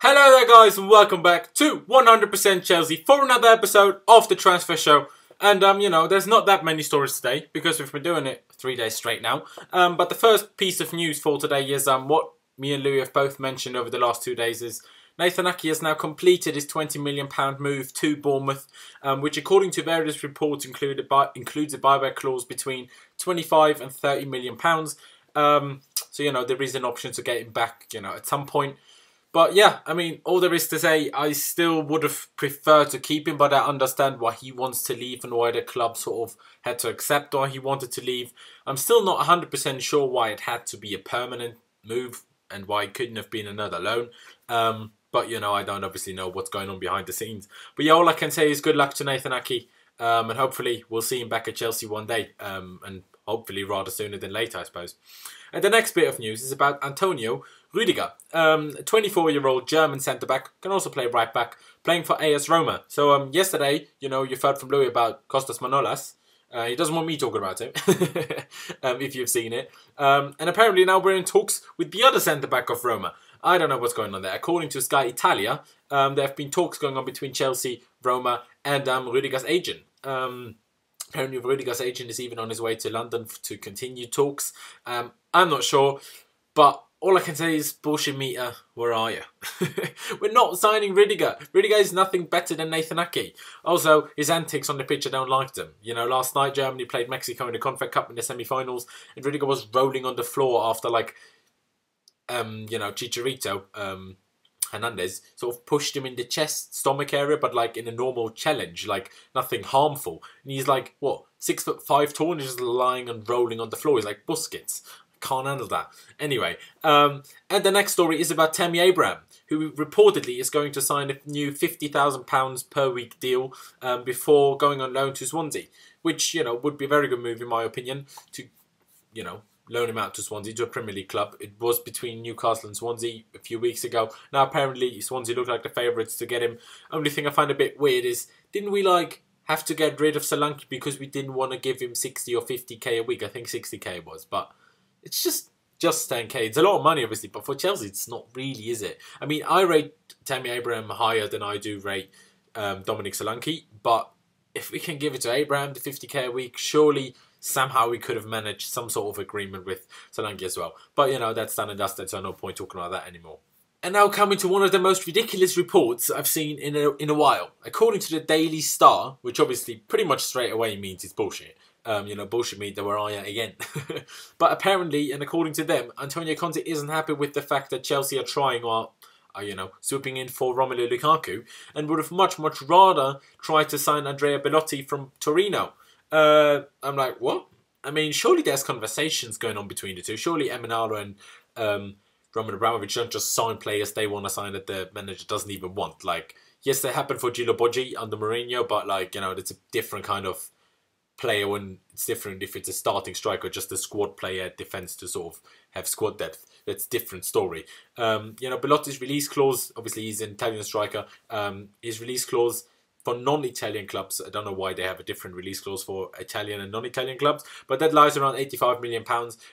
Hello there guys and welcome back to 100% Chelsea for another episode of the Transfer Show. And there's not that many stories today because we've been doing it 3 days straight now. But the first piece of news for today is what me and Louis have both mentioned over the last 2 days is Nathan Ake has now completed his £20 million move to Bournemouth, which according to various reports includes a buyback clause between £25 and £30 million. So there is an option to get him back at some point. But yeah, I mean, all there is to say, I still would have preferred to keep him, but I understand why he wants to leave and why the club sort of had to accept why he wanted to leave. I'm still not 100% sure why it had to be a permanent move and why it couldn't have been another loan. But I don't obviously know what's going on behind the scenes. But yeah, all I can say is good luck to Nathan Ake, and hopefully we'll see him back at Chelsea one day, and hopefully rather sooner than later, I suppose. And the next bit of news is about Antonio Rudiger, a 24-year-old German centre-back, can also play right-back, playing for AS Roma. So yesterday, you've heard from Louis about Costas Manolas. He doesn't want me talking about him, if you've seen it. And apparently now we're in talks with the other centre-back of Roma. I don't know what's going on there. According to Sky Italia, there have been talks going on between Chelsea, Roma and Rudiger's agent. Apparently Rudiger's agent is even on his way to London to continue talks. I'm not sure, but all I can say is, bullshit meter, where are you? We're not signing Rudiger. Rudiger is nothing better than Nathan Ake. Also, his antics on the pitch, I don't like them. Last night Germany played Mexico in the Confed Cup in the semi-finals, and Rudiger was rolling on the floor after, Chicharito, Hernandez sort of pushed him in the chest, stomach area, but in a normal challenge, nothing harmful. And he's 6'5" tall and he's just lying and rolling on the floor. He's like Busquets. Can't handle that. Anyway, and the next story is about Tammy Abraham, who reportedly is going to sign a new £50,000 per week deal before going on loan to Swansea, which, would be a very good move in my opinion to, loan him out to Swansea, to a Premier League club. It was between Newcastle and Swansea a few weeks ago. Now apparently Swansea look like the favourites to get him. Only thing I find a bit weird is, didn't we have to get rid of Solanke because we didn't want to give him 60 or 50k a week? I think 60k it was, but it's just 10k. It's a lot of money obviously, but for Chelsea it's not really, is it? I mean, I rate Tammy Abraham higher than I do rate Dominic Solanke, but if we can give it to Abraham, the 50k a week, surely somehow we could have managed some sort of agreement with Solanke as well. But, that's done and dusted, so no point talking about that anymore. And now coming to one of the most ridiculous reports I've seen in a while. According to the Daily Star, which obviously pretty much straight away means it's bullshit. Bullshit meter, where are you again? But apparently, and according to them, Antonio Conte isn't happy with the fact that Chelsea are trying or swooping in for Romelu Lukaku, and would have much Rather tried to sign Andrea Bellotti from Torino. I'm like, what? I mean, surely there's conversations going on between the two. Surely Emanalo and Roman Abramovich don't just sign players they want to sign that the manager doesn't even want. Yes, that happened for Gilo Boggi under Mourinho, but it's a different kind of player when it's different if it's a starting striker, just a squad player defense to sort of have squad depth. That's a different story. Bellotti's release clause, obviously he's an Italian striker, his release clause for non-Italian clubs, I don't know why they have a different release clause for Italian and non-Italian clubs, but that lies around £85 million,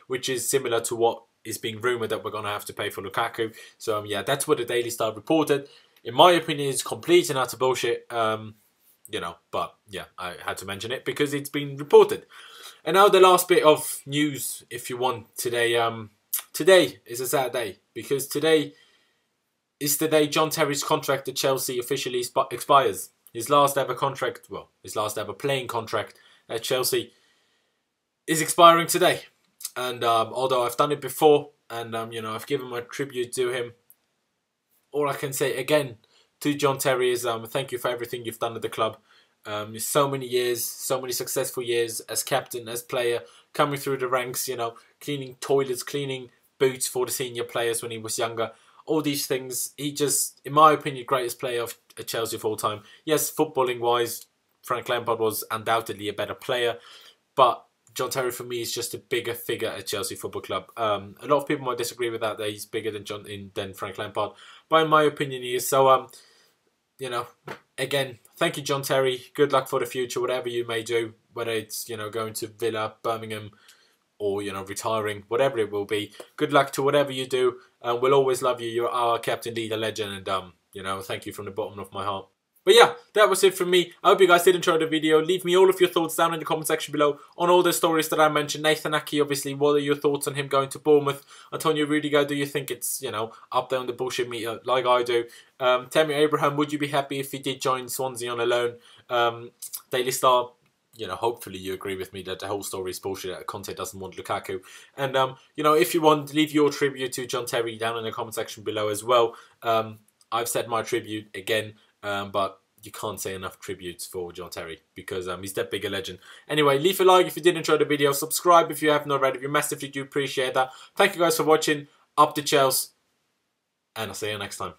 which is similar to what is being rumoured that we're going to have to pay for Lukaku. So yeah, that's what the Daily Star reported. In my opinion, it's complete and utter bullshit. But yeah, I had to mention it because it's been reported. And now the last bit of news, if you want, today. Today is a sad day because today is the day John Terry's contract at Chelsea officially expires. His last ever contract, his last ever playing contract at Chelsea is expiring today. And although I've done it before and, I've given my tribute to him, all I can say again to John Terry is thank you for everything you've done at the club. So many years, so many successful years as captain, as player, coming through the ranks, cleaning toilets, cleaning boots for the senior players when he was younger. All these things, he just, in my opinion, greatest player of Chelsea of all time. Yes, footballing-wise, Frank Lampard was undoubtedly a better player, but John Terry for me is just a bigger figure at Chelsea Football Club. A lot of people might disagree with that he's bigger than Frank Lampard, but in my opinion he is. So, again, thank you John Terry. Good luck for the future, whatever you may do, whether it's, going to Villa, Birmingham, or, you know, retiring, whatever it will be. Good luck to whatever you do. We'll always love you. You're our captain, leader, legend, and you know, thank you from the bottom of my heart. But yeah, that was it from me. I hope you guys did enjoy the video. Leave me all of your thoughts down in the comment section below on all the stories that I mentioned. Nathan Ake, obviously, what are your thoughts on him going to Bournemouth? Antonio Rudiger, do you think it's, you know, up there on the bullshit meter like I do? Tammy Abraham, would you be happy if he did join Swansea on a loan? Daily Star, you know, hopefully you agree with me that the whole story is bullshit, that Conte doesn't want Lukaku. And, you know, if you want, leave your tribute to John Terry down in the comment section below as well. I've said my tribute again, but you can't say enough tributes for John Terry because he's that big a legend. Anyway, leave a like if you did enjoy the video. Subscribe if you haven't already. We massively do appreciate that. Thank you guys for watching. Up the Chelsea. And I'll see you next time.